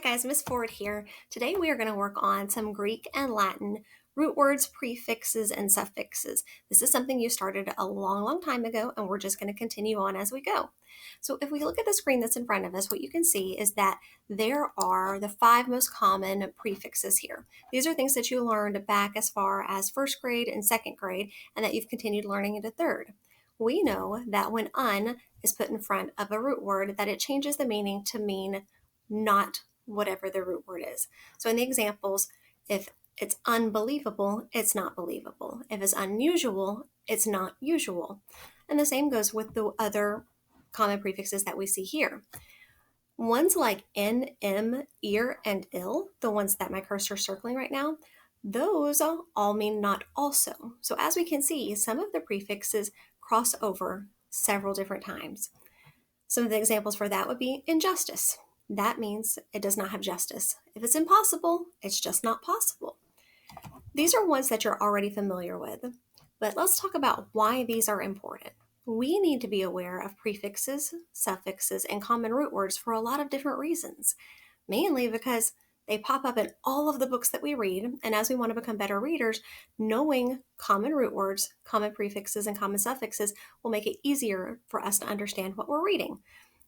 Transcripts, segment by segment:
guys, Miss Ford here. Today we are going to work on some Greek and Latin root words, prefixes, and suffixes. This is something you started a long time ago, and we're just going to continue on as we go. So if we look at the screen that's in front of us, what you can see is that there are the 5 most common prefixes here. These are things that you learned back as far as first grade and second grade, and that you've continued learning into third. We know that when un is put in front of a root word, that it changes the meaning to mean not whatever the root word is. So in the examples, if it's unbelievable, it's not believable. If it's unusual, it's not usual. And the same goes with the other common prefixes that we see here. Ones like in, im, ear, and ill, the ones that my cursor is circling right now, those all mean not also. So as we can see, some of the prefixes cross over several different times. Some of the examples for that would be injustice. That means it does not have justice. If it's impossible, it's just not possible. These are ones that you're already familiar with, but let's talk about why these are important. We need to be aware of prefixes, suffixes, and common root words for a lot of different reasons, mainly because they pop up in all of the books that we read, and as we want to become better readers, knowing common root words, common prefixes, and common suffixes will make it easier for us to understand what we're reading.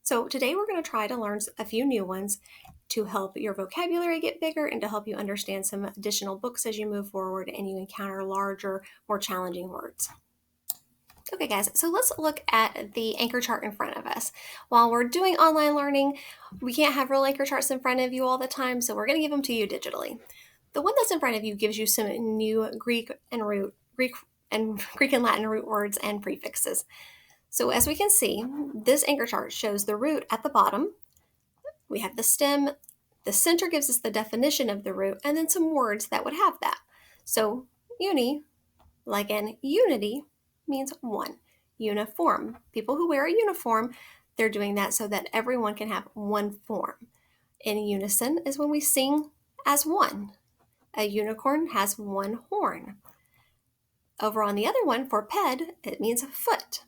So today we're going to try to learn a few new ones to help your vocabulary get bigger and to help you understand some additional books as you move forward and you encounter larger, more challenging words. Okay guys, so let's look at the anchor chart in front of us. While we're doing online learning, we can't have real anchor charts in front of you all the time, so we're going to give them to you digitally. The one that's in front of you gives you some new Greek and Latin root words and prefixes. So as we can see, this anchor chart shows the root at the bottom. We have the stem. The center gives us the definition of the root and then some words that would have that. So uni, like in unity, means one. Uniform. People who wear a uniform, they're doing that so that everyone can have one form. In unison is when we sing as one. A unicorn has one horn. Over on the other one, for ped, it means foot.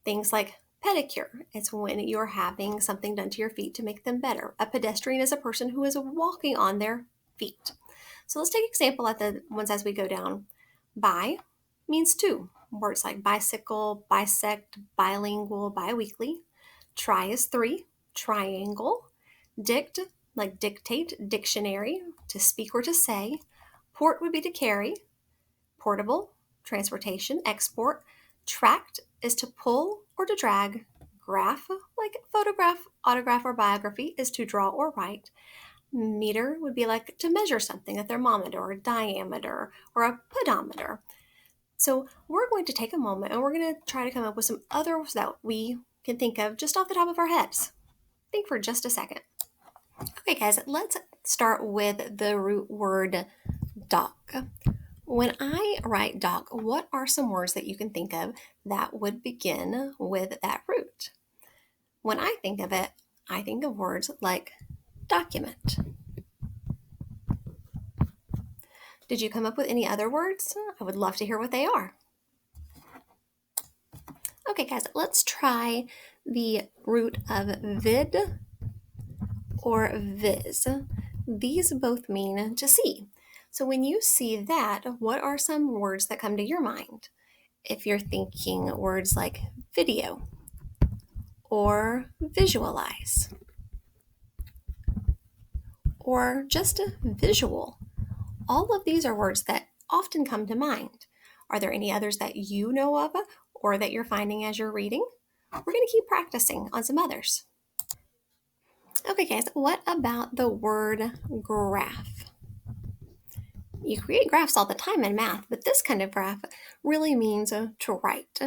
Things like pedicure, it's when you're having something done to your feet to make them better. A pedestrian is a person who is walking on their feet. So let's take an example at the ones as we go down. Bi means two. Words like bicycle, bisect, bilingual, biweekly. Tri is 3. Triangle. Dict, like dictate, dictionary, to speak or to say. Port would be to carry. Portable, transportation, export. Tract is to pull or to drag. Graph, like photograph, autograph, or biography, is to draw or write. Meter would be like to measure something, a thermometer, or a diameter, or a pedometer. So we're going to take a moment and we're going to try to come up with some others that we can think of just off the top of our heads. Think for just a second. Okay, guys, let's start with the root word dock. When I write dock, what are some words that you can think of that would begin with that root? When I think of it, I think of words like document. Did you come up with any other words? I would love to hear what they are. Okay, guys, let's try the root of vid or viz. These both mean to see. So when you see that, what are some words that come to your mind? If you're thinking words like video or visualize or just visual, all of these are words that often come to mind. Are there any others that you know of or that you're finding as you're reading? We're going to keep practicing on some others. Okay, guys, what about the word graph? You create graphs all the time in math, but this kind of graph really means to write.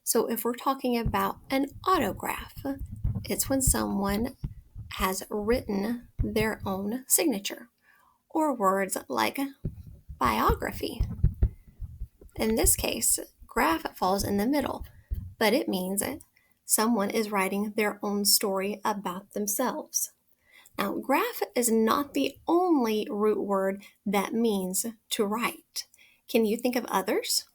So if we're talking about an autograph, it's when someone has written their own signature. Or words like biography. In this case, graph falls in the middle, but it means someone is writing their own story about themselves. Now, graph is not the only root word that means to write. Can you think of others?